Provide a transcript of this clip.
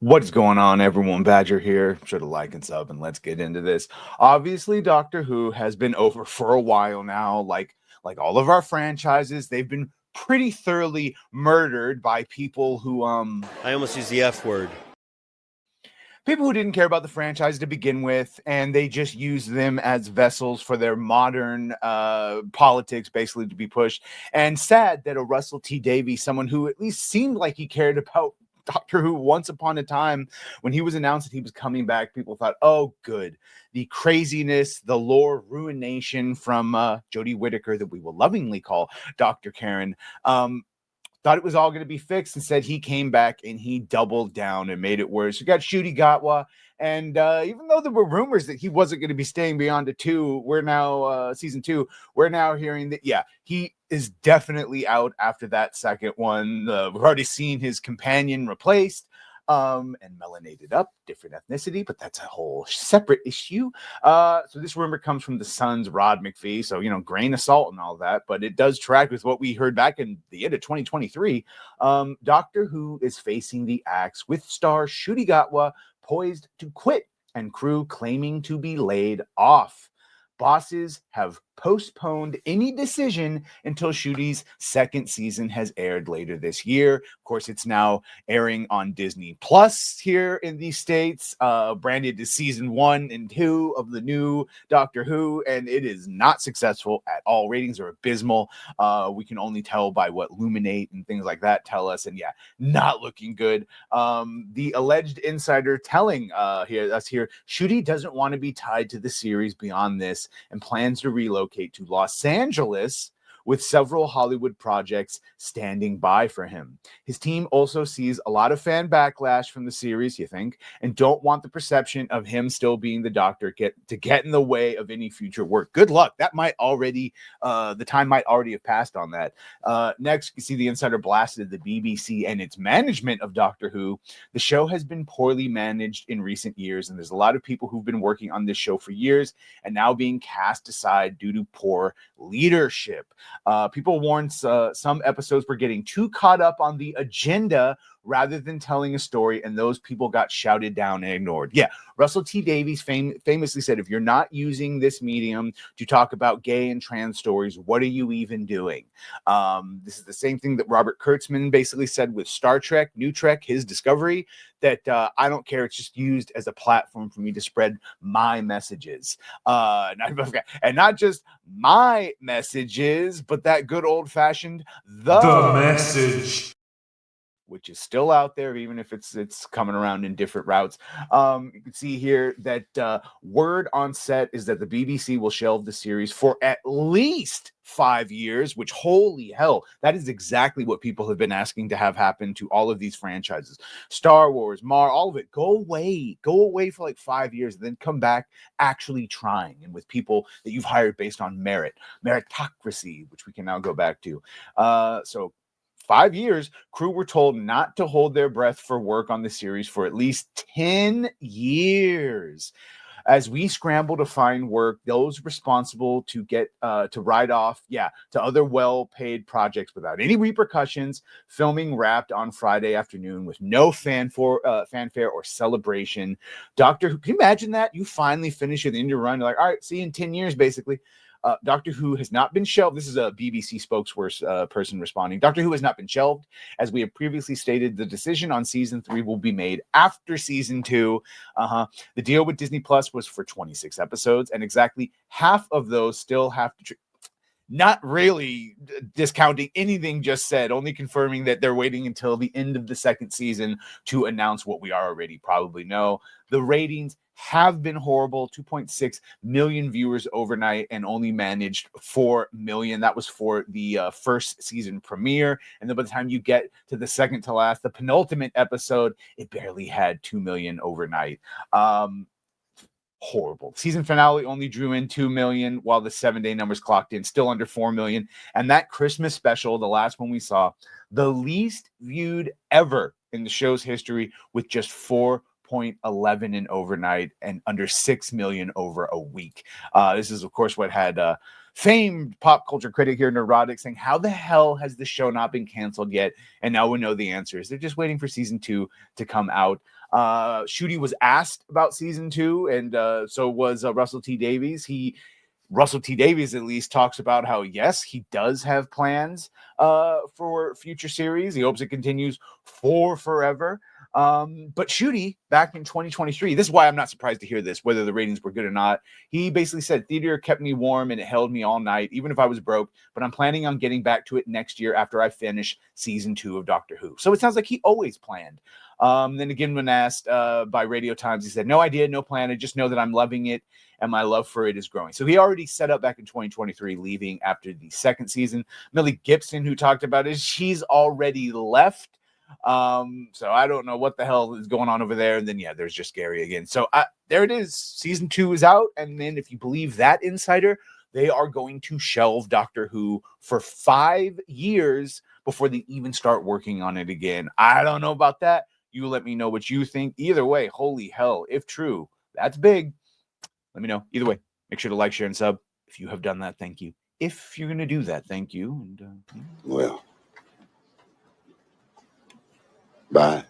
What's going on, everyone? Badger here. Sure to like and sub, and let's get into this. Obviously, Doctor Who has been over for a while now. Like all of our franchises, they've been pretty thoroughly murdered by I almost used the F word. people who didn't care about the franchise to begin with, and they just used them as vessels for their modern politics, basically, to be pushed. And sad that a Russell T Davies, someone who at least seemed like he cared about Doctor Who once upon a time, when he was announced that he was coming back, people thought, oh, good. The craziness, the lore ruination from Jodie Whittaker, that we will lovingly call Dr. Karen, thought it was all going to be fixed. Instead, he came back and he doubled down and made it worse. We got Ncuti Gatwa, and even though there were rumors that he wasn't going to be staying beyond season 2, we're now hearing that, yeah, he is definitely out after that second one. We've already seen his companion replaced and melanated up, different ethnicity, but that's a whole separate issue. So this rumor comes from the Sun's Rod McPhee, so grain of salt and all that, but it does track with what we heard back in the end of 2023. Doctor Who is facing the axe with star Ncuti Gatwa poised to quit and crew claiming to be laid off. Bosses have postponed any decision until Ncuti's second season has aired later this year. Of course, it's now airing on Disney Plus here in the States, branded as season 1 and 2 of the new Doctor Who, and it is not successful at all. Ratings are abysmal. We can only tell by what Luminate and things like that tell us, and yeah, not looking good. The alleged insider telling here, Ncuti doesn't want to be tied to the series beyond this and plans to relocate to Los Angeles, with several Hollywood projects standing by for him. His team also sees a lot of fan backlash from the series, you think, and don't want the perception of him still being the Doctor get in the way of any future work. Good luck. That might already, the time might already have passed on that. Next, you see the insider blasted the BBC and its management of Doctor Who. The show has been poorly managed in recent years, and there's a lot of people who've been working on this show for years and now being cast aside due to poor leadership. People warned some episodes were getting too caught up on the agenda rather than telling a story, and those people got shouted down and ignored. Yeah, Russell T Davies famously said, if you're not using this medium to talk about gay and trans stories, what are you even doing? This is the same thing that Robert Kurtzman basically said with Star Trek, New Trek, his Discovery, that I don't care. It's just used as a platform for me to spread my messages. And not just my messages, but that good old-fashioned the message, which is still out there, even if it's coming around in different routes. You can see here that word on set is that the BBC will shelve the series for at least 5 years, which, holy hell, that is exactly what people have been asking to have happen to all of these franchises. Star Wars, all of it. Go away for like 5 years, and then come back actually trying, and with people that you've hired based on meritocracy, which we can now go back to. So 5 years, crew were told not to hold their breath for work on the series for at least 10 years. As we scramble to find work, those responsible to get to ride off, to other well-paid projects without any repercussions. Filming wrapped on Friday afternoon with no fanfare or celebration. Doctor Who, can you imagine that? You finally finish at the end of your run, you're like, all right, see you in 10 years, basically. Doctor Who has not been shelved. This is a BBC spokesperson responding. Doctor Who has not been shelved. As we have previously stated, the decision on season 3 will be made after season 2. The deal with Disney Plus was for 26 episodes, and exactly half of those still have to... Not really discounting anything just said, only confirming that they're waiting until the end of the second season to announce what we already probably know. The ratings have been horrible. 2.6 million viewers overnight and only managed 4 million. That was for the first season premiere. And then by the time you get to the second to last, the penultimate episode, it barely had 2 million overnight. Horrible. Season finale only drew in 2 million, while the 7-day numbers clocked in still under 4 million. And that Christmas special, the last one we saw, the least viewed ever in the show's history, with just 4 4.11 in overnight and under 6 million over a week. This is, of course, what had famed pop culture critic here, Neurotic, saying, how the hell has the show not been canceled yet? And now we know the answers. They're just waiting for season 2 to come out. Ncuti was asked about season 2, and so was Russell T Davies. Russell T Davies at least talks about how, yes, he does have plans for future series. He hopes it continues for forever. But Ncuti, back in 2023, this is why I'm not surprised to hear this, whether the ratings were good or not. He basically said, theater kept me warm and it held me all night, even if I was broke, but I'm planning on getting back to it next year after I finish season 2 of Doctor Who. So it sounds like he always planned. Then again, when asked by Radio Times, he said, no idea, no plan. I just know that I'm loving it and my love for it is growing. So he already set up back in 2023, leaving after the second season. Millie Gibson, who talked about it, she's already left. So I don't know what the hell is going on over there. And then, yeah, there's just Gary again. So there it is. Season 2 is out. And then if you believe that insider, they are going to shelve Doctor Who for 5 years before they even start working on it again. I don't know about that. You let me know what you think. Either way, holy hell, if true, that's big. Let me know. Either way, make sure to like, share, and sub. If you have done that, thank you. If you're going to do that, thank you. And well, bye.